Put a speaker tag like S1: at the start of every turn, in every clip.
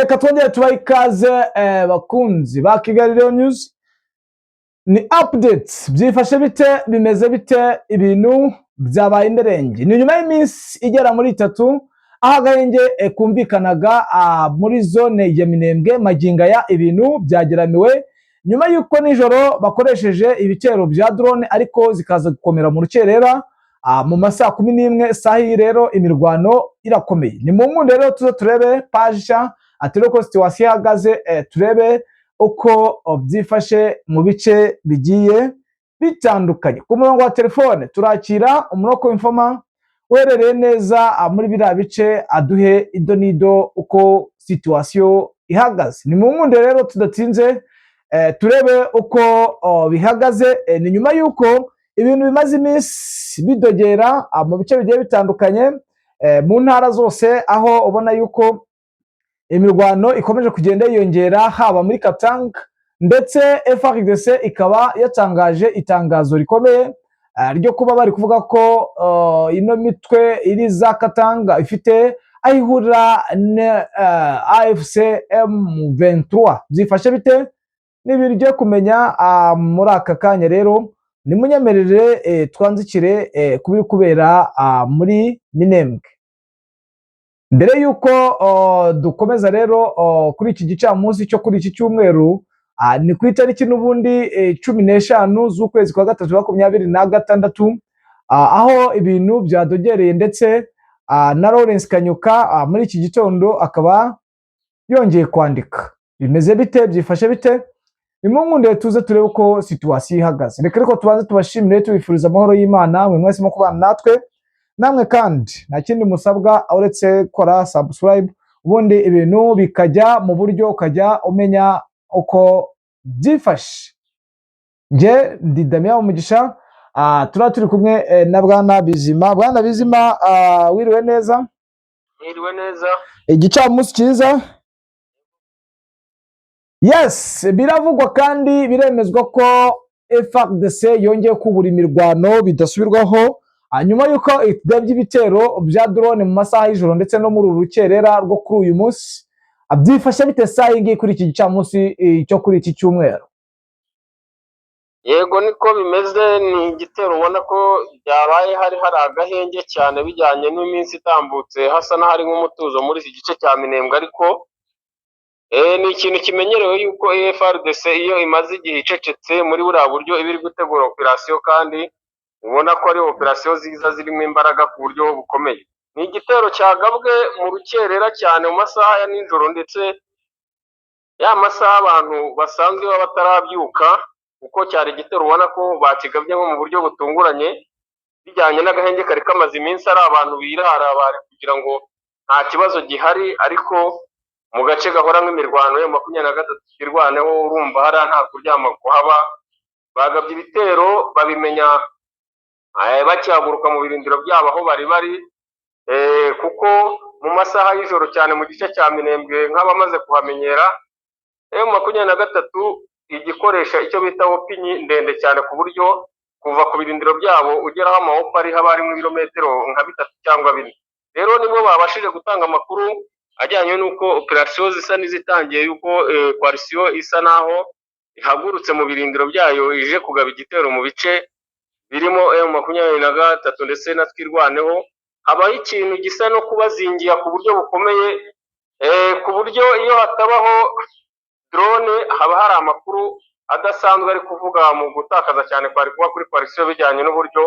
S1: reka twongere tubahe ikaze bakunzi ba Kigali News. Ni updates byifashe bite, bimeze bite, ibintu byabaye inderenge. Ni nyuma y'iminsi igera muri 3 aho agahenge kumvikanaga muri zone ya Minembwe maginga ya ibintu byageramiwe nyuma yuko nijoro bakoresheje ibitero bya drone ariko zikaza gukomera mu rukerera mu masaha 11 sahi. Rero imirwano irakomeye. Ni mu nkunde rero tuzo turebe page atireko situation ihagaze, turebe uko byifashe mu bice bigiye bitandukanye. Ku murongo wa telefone turakira umunoko w'infoma werereye neza muri bira bice aduhe idonido uko situation ihagaze. Ni mu nkunde rero tudatinze turebe uko bihagaze. Ni nyuma yuko ibintu bimaze iminsi bidogera mu bice bigiye bitandukanye mu ntara zose, aho ubona yuko imirwano ikomeje kugenda yiyongera haba muri Katanga, ndetse FARDC ikaba yatangaje itangazo rikomeye ryo kuba bari kuvuga ko ino mitwe iri za Katanga ifite ayihura na AFC M23. Byifashe bite nibiryo kumenya muri aka kanya. Rero ni munyemerere twanzikire kubiri kubera muri Minembwe. Mbere yuko dukomeza rero kuri iki gicamunsi cyo kuri iki cyumweru, ni ku itariki n'ubundi 15 z'ukwezi kwa 3 aho ibintu byadogereye, ndetse na Lawrence Kanyuka muri iki gitondo akaba yongeye kwandika. Bimeze bite, byifashe bite? Nimungunde tuze turebe uko situation ihagaze. Reka reko tubanze tubashimire tubifuriza amahoro y'Imana mwe mwese mo kubana natwe. Namwe kandi nta kindi musabwa uretse kora subscribe, ubundi ibintu bikajya mu buryo ukajya umenya uko byifashe. Nge ndi Damien Umugisha, turi kumwe na Bwana Bizima. Bwana Bizima, wiriwe neza?
S2: Wiriwe neza.
S1: Igicamunsi cyiza. Yes, biravugwa kandi biremezwa ko FARDC yongeye kubura imirwano bidasubirwaho nyuma yuko itebye ibitero bya drone mu masaha y'ijoro ndetse no muri urukerera rwo kuri uyu munsi. Byifashe bite sayingi kuri iki gicamunsi cyo kuri iki cyumweru?
S2: Yego niko bimeze, ni igitero ubona ko byabaye hari agahenge cyane bijyanye n'iminsi itambutse, hasa n'ahari nk'umutuzo muri iki gice cya Minembwe, ariko ni ikintu kimenyerewe yuko FARDC iyo imaze igihe icecetse muri buriya buryo iba iri gutegura operation, kandi ubona ko ari operation ziza zirimo imbaraga ku buryo bukomeye. Ni igitero cyagabwe mu rukerera cyane mu masaha ya nijoro, ndetse ya masaha abantu basanzwe baba batarabyuka, kuko cyari igitero ubona ko bakigabye nko mu buryo butunguranye bijyanye n'agahenge kari kamaze iminsi ari abantu birara bari kugira ngo nta kibazo gihari, ariko mu gace gahora nk'imirwano ya 23 irwaneho urumva hari nta kuryama kuhaba. Bagabye ibitero babimenya bakihaguruka mu birindiro byabo aho bari kuko mu masaha y'ijoro cyane mu gice cya Minembwe nk'abamaze kuhamenyera, 23 igikoresha icyo bita opinyi ndende cyane ku buryo kuva ku birindiro byabo ugeraho amahopa ari haba ari mu birometero nka 3 cyangwa 4. Rero nibwo babashije gutanga amakuru ajyanye n'uko operation zisa n'izitangiye, yuko coalition isa naho ihagurutse mu birindiro byayo ije kugaba igitero mu bice birimo M23 ndetse na twirwaneho. Habaho ikintu gisa no kubazingiya ku buryo bukomeye, ku buryo iyo hatabaho drone haba hari amakuru adasanzwe ari kuvuga mu gutakaza cyane kwari kuba kuri coalition bijyanye n'uburyo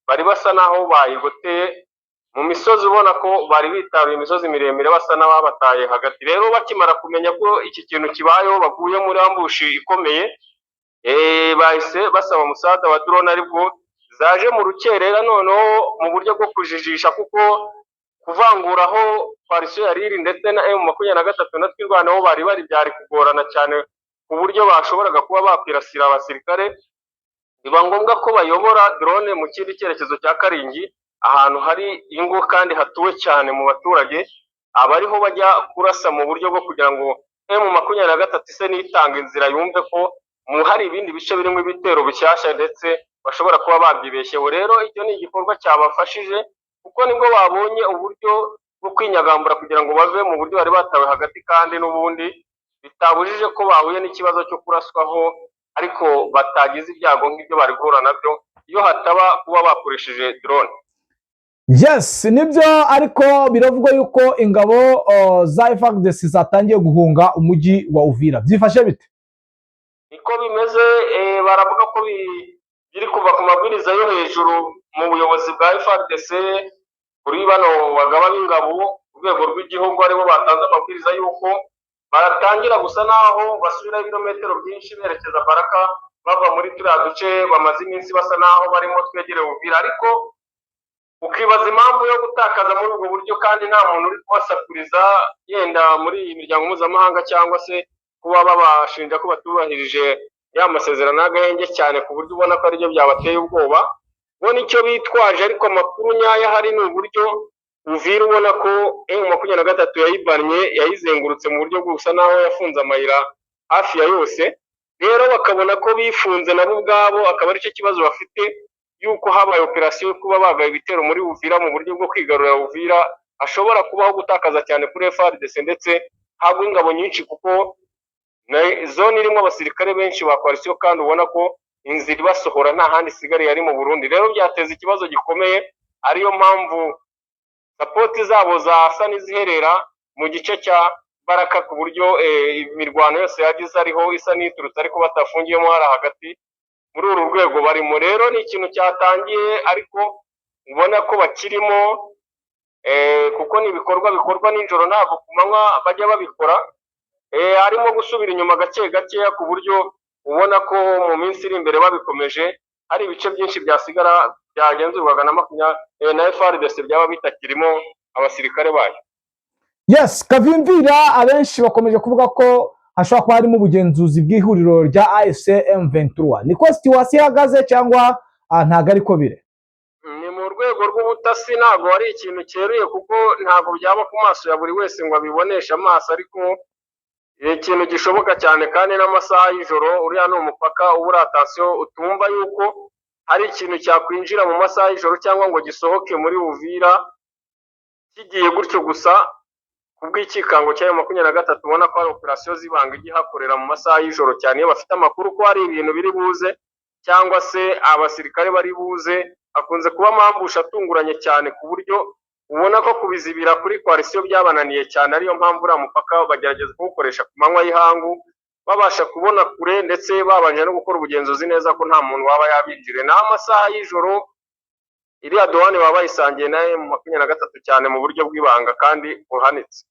S2: bari basa naho bayigoteye mu misozi, ubona ko bari bitaruye imisozi miremire basa n'ababataye hagati. Rero bakimara kumenya ko iki kintu kibayeho baguye muri ambushi ikomeye, bahise basaba musada wa drone, aribwo zaje mu rukerera noneho mu buryo bwo kujijisha, kuko kuvanguraho coalition yari iri ndetse na M23 na twirwanaho bari byari kugorana cyane ku buryo bashoboraga kuba bakwirasira abasirikare. Biba ngombwa ko bayobora drone mu kindi cyerekezo cya Karingi, ahantu hari ingo kandi hatuwe cyane mu baturage, abariho bajya kurasa mu buryo bwo kugira ngo M23 ise nitanga inzira yumve ko hari ibindi bice birimo ibitero bishyashya ndetse bashobora kuba babyibeshyeho. Rero icyo ni igikorwa cyabafashije, kuko nibwo babonye uburyo bwo kwinyagambura kugira ngo bave mu buryo bari batawe hagati, kandi n'ubundi bitabujije ko bahuye n'ikibazo cyo kuraswaho ariko batagize ibyago nk'ibyo bari guhura nabyo iyo hataba kuba bakoresheje drone.
S1: Yes, nibyo, ariko biravugwa yuko ingabo za FARDC zatangiye guhunga umujyi wa Uvira. Byifashe bite?
S2: Niko bimeze, baravuga ko biri kuva ku mabwiriza yo hejuru mu buyobozi bwa FARDC kuri bano bagaba b'ingabo ku rwego rw'igihugu, aribo batanze amabwiriza y'uko baratangira gusa naho basubira ibirometero byinshi berekeza Baraka, bava muri turiya duce bamaze iminsi basa naho barimo twegereye Uvira. Ariko ukibaza impamvu yo gutakaza muri ubwo buryo kandi nta muntu uri kubasakuriza, yenda muri iyi miryango mpuzamahanga cyangwa se kuba babashinja ko batubahirije ya masezerano y'agahenge cyane ku buryo ubona ko aribyo byabateye ubwoba. Bo nicyo bitwaje, ariko amakuru nyayo ahari ni uburyo Uvira ubona ko M23 yayibanye, yayizengurutse mu buryo gusa naho yafunze amayira hafi ya yose. Rero bakabona ko bifunze nabo ubwabo, akaba aricyo kibazo bafite yuko habaye operasiyo yo kuba bagaye ibitero muri Uvira mu buryo bwo kwigarurira Uvira, ashobora kubaho gutakaza cyane kuri FARDC ndetse hagwa ingabo nyinshi, kuko zone irimo abasirikare benshi ba coalition kandi ubona ko inzira ibasohora nta handi isigariye ari mu Burundi. Rero byateza ikibazo gikomeye, ariyo mpamvu sapoti zabo zasa n'iziherera mu gice cya Baraka ku buryo imirwano yose yagize ariho isa n'iturutse ariko batafungiyemo hari hagati muri uru rwego barimo. Rero ni ikintu cyatangiye ariko ubona ko bakirimo, kuko ni ibikorwa bikorwa nijoro ntabwo ku manywa bajya babikora. Harimo gusubira inyuma gake gakeya ku buryo ubona ko mu minsi iri imbere babikomeje hari ibice byinshi byasigara byagenzurwaga na FARDC byaba bitakirimo abasirikare bayo.
S1: Yes, Kavimvira abenshi bakomeje kuvuga ko hashobora kuba harimo ubugenzuzi bw'ihuriro rya AFC M23. Niko situation ihagaze cyangwa ntago ariko bire?
S2: Ni mu rwego rw'ubutasi, ntago ari ikintu cyeruye kuko ntago byaba ku maso ya buri wese ngo abiboneshe amaso, ariko ikintu gishoboka cyane kandi n'amasaha y'ijoro. Uriya ni umupaka ubura attention, utumva yuko hari ikintu cyakwinjira mu masaha y'ijoro cyangwa ngo gisohoke muri Uvira kigiye gutyo gusa kubw'ikikango cya M23. ubona ko hari operasiyo zibanga igihakorera mu masaha y'ijoro cyane iyo bafite amakuru ko hari ibintu biri buze cyangwa se abasirikare bari buze. Akunze kuba amambusha atunguranye cyane ku buryo ubona ko kubizibira kuri coalition byabananiye cyane, ariyo mpamvu uriya mupaka bagerageza kuwukoresha ku manywa y'ihangu babasha kubona kure, ndetse babanje no gukora ubugenzuzi neza ko nta muntu waba yabinjire. Naho amasaha y'ijoro iriya douane baba bayisangiye na M23 cyane mu buryo bw'ibanga kandi buhanitse.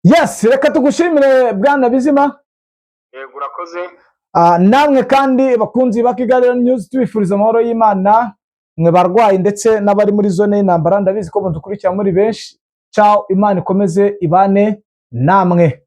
S1: Yes, reka tugushimire Bwana Bizima.
S2: Yego, urakoze.
S1: Namwe kandi bakunzi ba Kigali News tubifuriza amahoro y'Imana, mwe barwayi ndetse n'abari muri zone y'intambara, ndabizi ko mudukurikira muri benshi. Ciao, Imana ikomeze ibane namwe.